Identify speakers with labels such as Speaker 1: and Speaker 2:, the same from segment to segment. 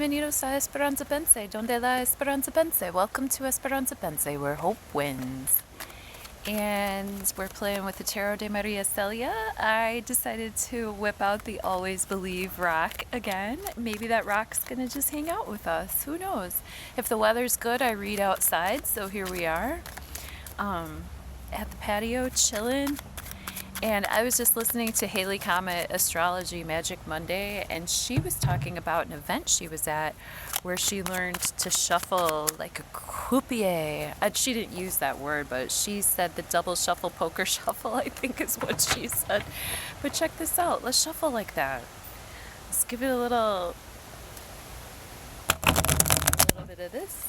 Speaker 1: Bienvenidos a EsperanzaVence, donde la Esperanza vence. Welcome to EsperanzaVence, where hope wins. And we're playing with the Tarot de Maria Celia. I decided to whip out the Always Believe rock again. Maybe that rock's gonna just hang out with us. Who knows? If the weather's good, I read outside, so here we are. At the patio, chilling. And I was just listening to Haley Comet Astrology Magic Monday, and she was talking about an event she was at where she learned to shuffle like a croupier. She didn't use that word, but she said the double shuffle poker shuffle, I think is what she said. But check this out. Let's shuffle like that. Let's give it a little bit of this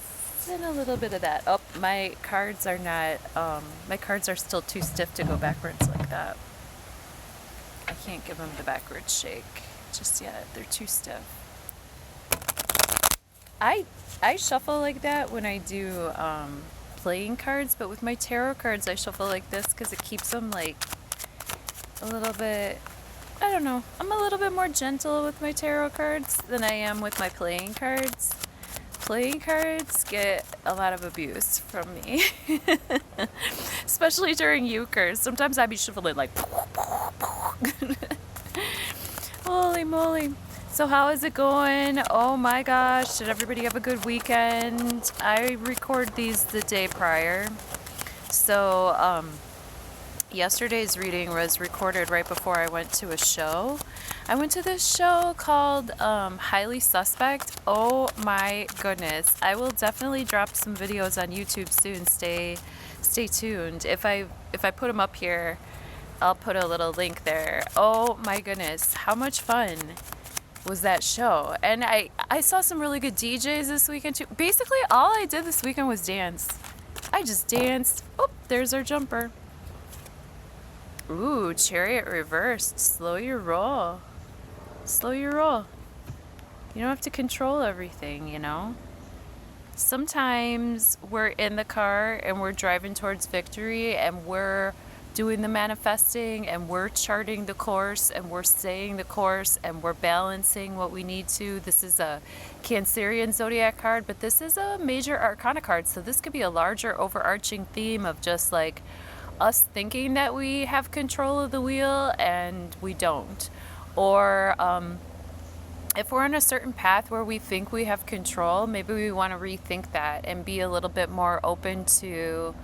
Speaker 1: and a little bit of that. Oh, my cards are not, my cards are still too stiff to go backwards like that. I can't give them the backwards shake just yet. They're too stiff. I shuffle like that when I do playing cards, but with my tarot cards I shuffle like this because it keeps them like a little bit, I don't know, I'm a little bit more gentle with my tarot cards than I am with my playing cards. Playing cards get a lot of abuse from me, especially during euchres. Sometimes I'd be shuffling like holy moly. So how is it going? Oh my gosh, did everybody have a good weekend? I record these the day prior, so yesterday's reading was recorded right before I went to a show. I went to this show called Highly Suspect. Oh my goodness. I will definitely drop some videos on YouTube soon. Stay tuned. If I put them up here, I'll put a little link there. Oh my goodness. How much fun was that show? And I saw some really good DJs this weekend too. Basically all I did this weekend was dance. I just danced. Oh, there's our jumper. Ooh, Chariot reversed. Slow your roll. Slow your roll. You don't have to control everything, you know? Sometimes we're in the car and we're driving towards victory and we're doing the manifesting and we're charting the course and we're staying the course and we're balancing what we need to. This is a Cancerian zodiac card, but this is a major arcana card. So this could be a larger overarching theme of just like us thinking that we have control of the wheel and we don't. Or if we're on a certain path where we think we have control, maybe we want to rethink that and be a little bit more open to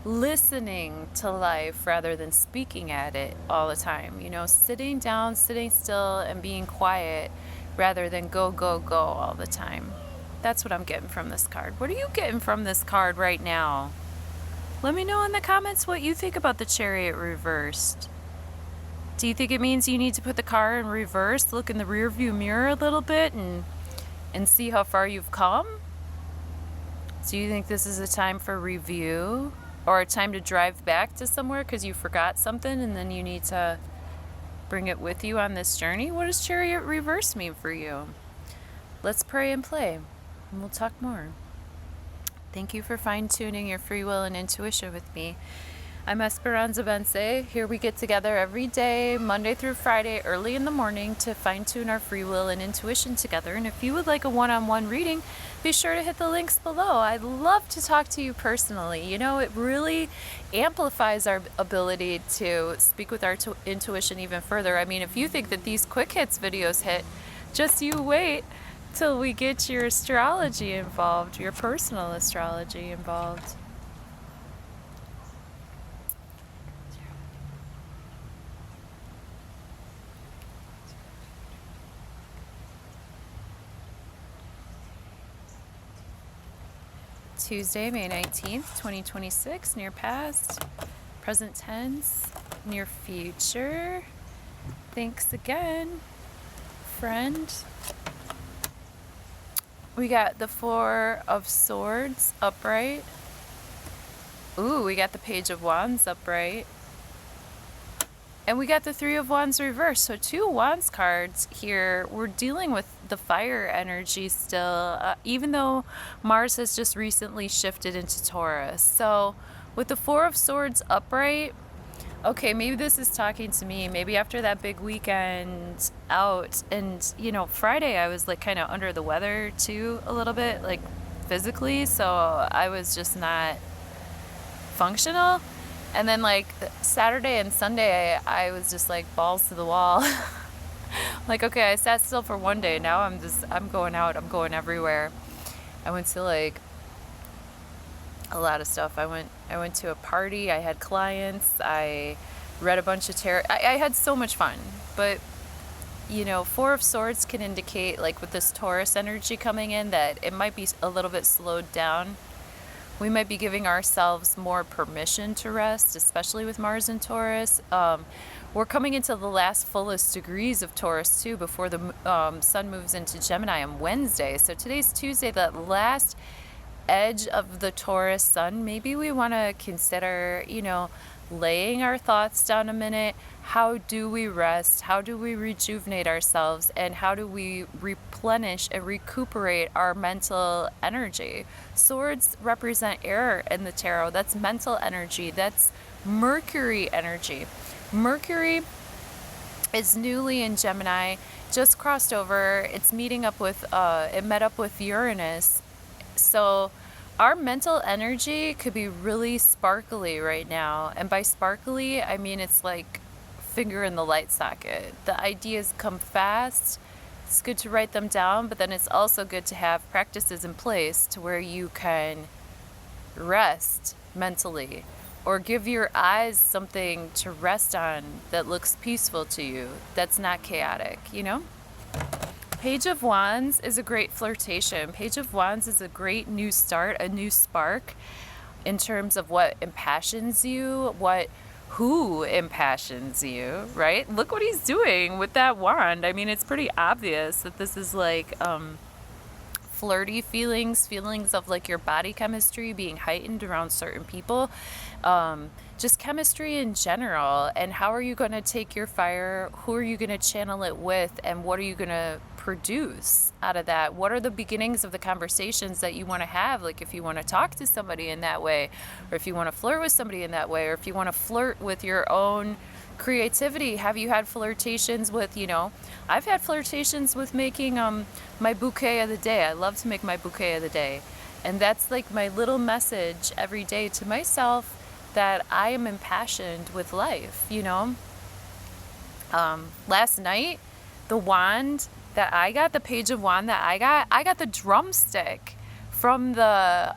Speaker 1: listening to life rather than speaking at it all the time. You know, sitting down, sitting still, and being quiet rather than go, go, go all the time. That's what I'm getting from this card. What are you getting from this card right now? Let me know in the comments what you think about the Chariot reversed. Do you think it means you need to put the car in reverse, look in the rear view mirror a little bit and see how far you've come? Do you think this is a time for review or a time to drive back to somewhere because you forgot something and then you need to bring it with you on this journey? What does Chariot reverse mean for you? Let's pray and play and we'll talk more. Thank you for fine-tuning your free will and intuition with me. I'm EsperanzaVence. Here we get together every day, Monday through Friday, early in the morning to fine-tune our free will and intuition together. And if you would like a one-on-one reading, be sure to hit the links below. I'd love to talk to you personally. You know, it really amplifies our ability to speak with our intuition even further. I mean, if you think that these quick hits videos hit, just you wait till we get your astrology involved, your personal astrology involved. Tuesday, May 19th, 2026, near past, present tense, near future. Thanks again, friend. We got the Four of Swords upright. Ooh, we got the Page of Wands upright. And we got the Three of Wands reversed. So two Wands cards here. We're dealing with the fire energy still, even though Mars has just recently shifted into Taurus. So with the Four of Swords upright, okay, maybe this is talking to me. Maybe after that big weekend out, and Friday I was like kind of under the weather too, a little bit, like physically, so I was just not functional. And then like Saturday and Sunday, I was just like balls to the wall. Like, okay, I sat still for one day. Now I'm going out. I'm going everywhere. I went to like a lot of stuff. I went to a party. I had clients. I read a bunch of tarot. I had so much fun. But Four of Swords can indicate, like with this Taurus energy coming in, that it might be a little bit slowed down. We might be giving ourselves more permission to rest, especially with Mars and Taurus. We're coming into the last fullest degrees of Taurus too before the sun moves into Gemini on Wednesday. So today's Tuesday, that last edge of the Taurus sun. Maybe we want to consider, laying our thoughts down a minute. How do we rest? How do we rejuvenate ourselves? And how do we replenish and recuperate our mental energy? Swords represent air in the tarot. That's mental energy. That's Mercury energy. Mercury is newly in Gemini, just crossed over. It's meeting up with, it met up with Uranus. So our mental energy could be really sparkly right now. And by sparkly, I mean it's like finger in the light socket. The ideas come fast. It's good to write them down, but then it's also good to have practices in place to where you can rest mentally, or give your eyes something to rest on that looks peaceful to you, that's not chaotic, Page of Wands is a great flirtation. Page of Wands is a great new start, a new spark in terms of what impassions you, who impassions you, right? Look what he's doing with that wand. I mean, it's pretty obvious that this is like flirty feelings of like your body chemistry being heightened around certain people. Just chemistry in general, and how are you going to take your fire, who are you going to channel it with, and what are you going to produce out of that? What are the beginnings of the conversations that you want to have? Like if you want to talk to somebody in that way, or if you want to flirt with somebody in that way, or if you want to flirt with your own creativity. Have you had flirtations with, I've had flirtations with making my bouquet of the day. I love to make my bouquet of the day, and that's like my little message every day to myself, that I am impassioned with life, Last night, the wand that I got, the page of wand that I got the drumstick from the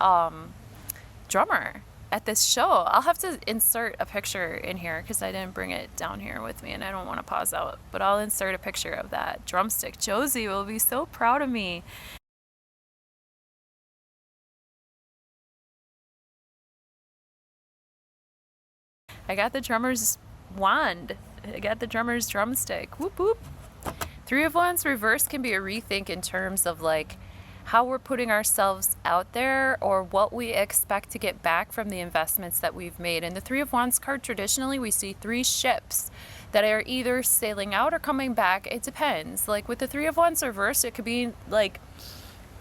Speaker 1: drummer at this show. I'll have to insert a picture in here because I didn't bring it down here with me and I don't want to pause out, but I'll insert a picture of that drumstick. Josie will be so proud of me. I got the drummer's wand. I got the drummer's drumstick. Whoop whoop. Three of Wands reverse can be a rethink in terms of like how we're putting ourselves out there, or what we expect to get back from the investments that we've made. In the Three of Wands card, traditionally we see three ships that are either sailing out or coming back. It depends. Like with the Three of Wands reverse, it could be like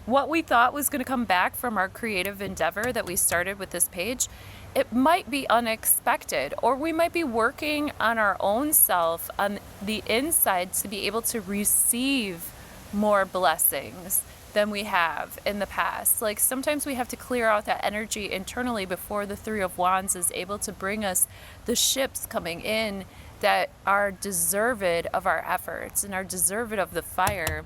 Speaker 1: what we thought was going to come back from our creative endeavor that we started with this page. It might be unexpected, or we might be working on our own self on the inside to be able to receive more blessings than we have in the past. Like sometimes we have to clear out that energy internally before the Three of Wands is able to bring us the ships coming in that are deserved of our efforts and are deserved of the fire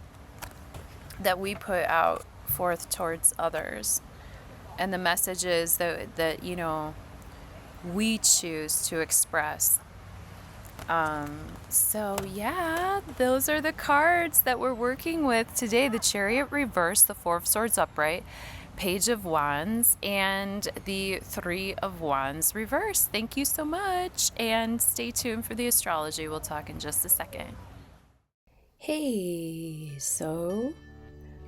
Speaker 1: that we put out forth towards others. And the messages that we choose to express. So yeah, those are the cards that we're working with today. The Chariot reverse, the Four of Swords upright, Page of Wands, and the Three of Wands reverse. Thank you so much, and stay tuned for the astrology. We'll talk in just a second. Hey, so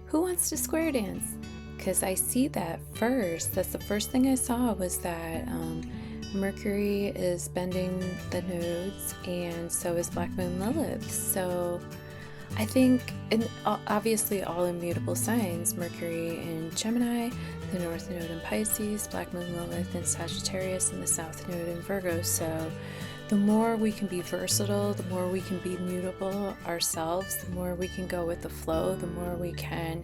Speaker 1: who wants to square dance? Because I see that first. That's the first thing I saw, was that Mercury is bending the nodes, and so is Black Moon Lilith. So I think, obviously all immutable signs, Mercury in Gemini, the North Node in Pisces, Black Moon Lilith in Sagittarius, and the South Node in Virgo. So the more we can be versatile, the more we can be mutable ourselves, the more we can go with the flow, the more we can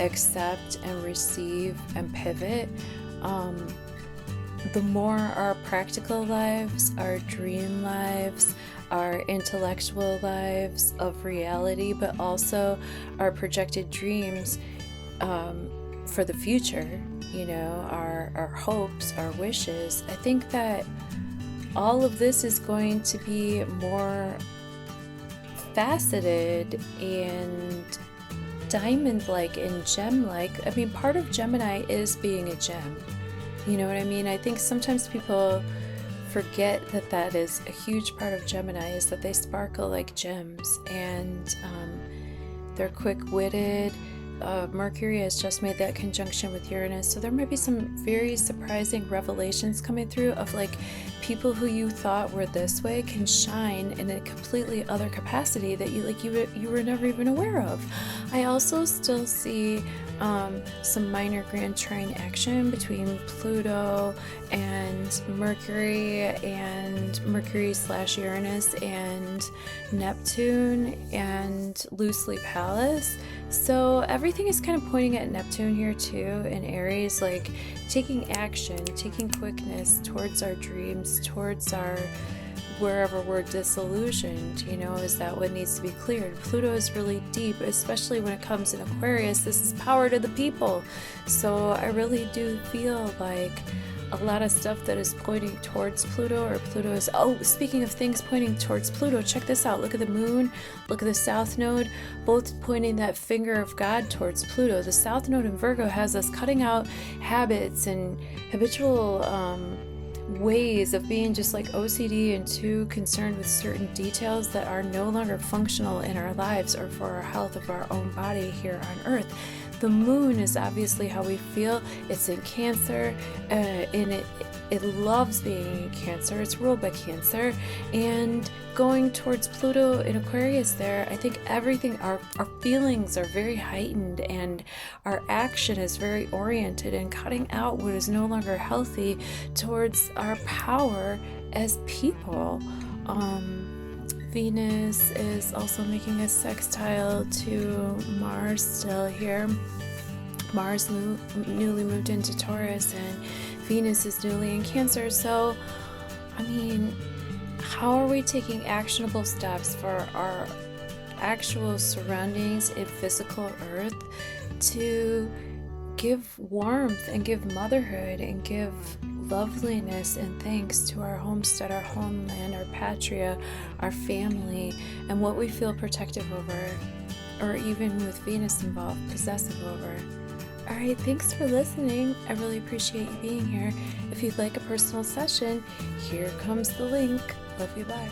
Speaker 1: accept and receive and pivot, the more our practical lives, our dream lives, our intellectual lives of reality, but also our projected dreams for the future, our hopes, our wishes. I think that all of this is going to be more faceted and diamond-like and gem-like. I mean, part of Gemini is being a gem. You know what I mean? I think sometimes people forget that that is a huge part of Gemini, is that they sparkle like gems, and they're quick-witted. Mercury has just made that conjunction with Uranus, so there might be some very surprising revelations coming through of like people who you thought were this way can shine in a completely other capacity that you were never even aware of. I also still see some minor grand trine action between Pluto and Mercury / Uranus and Neptune and loosely Pallas. So everything is kind of pointing at Neptune here too in Aries, like taking action, taking quickness towards our dreams, towards our wherever we're disillusioned, is that what needs to be cleared. Pluto is really deep, especially when it comes in Aquarius. This is power to the people. So I really do feel like a lot of stuff that is pointing towards Pluto, or Pluto is, speaking of things pointing towards Pluto, check this out. Look at the moon, look at the south node, both pointing that finger of God towards Pluto. The south node in Virgo has us cutting out habits and habitual ways of being just like OCD and too concerned with certain details that are no longer functional in our lives or for our health of our own body here on Earth. The moon is obviously how we feel. It's in Cancer, and it loves being in Cancer. It's ruled by Cancer, and going towards Pluto in Aquarius there, I think everything, our feelings are very heightened, and our action is very oriented and cutting out what is no longer healthy towards our power as people. Venus is also making a sextile to Mars still here. Mars newly moved into Taurus, and Venus is newly in Cancer. So, I mean, how are we taking actionable steps for our actual surroundings in physical Earth to give warmth and give motherhood and give loveliness and thanks to our homestead, our homeland, our patria, our family, and what we feel protective over, or even with Venus involved, possessive over. All right, thanks for listening. I really appreciate you being here. If you'd like a personal session, here comes the link. Love you, bye.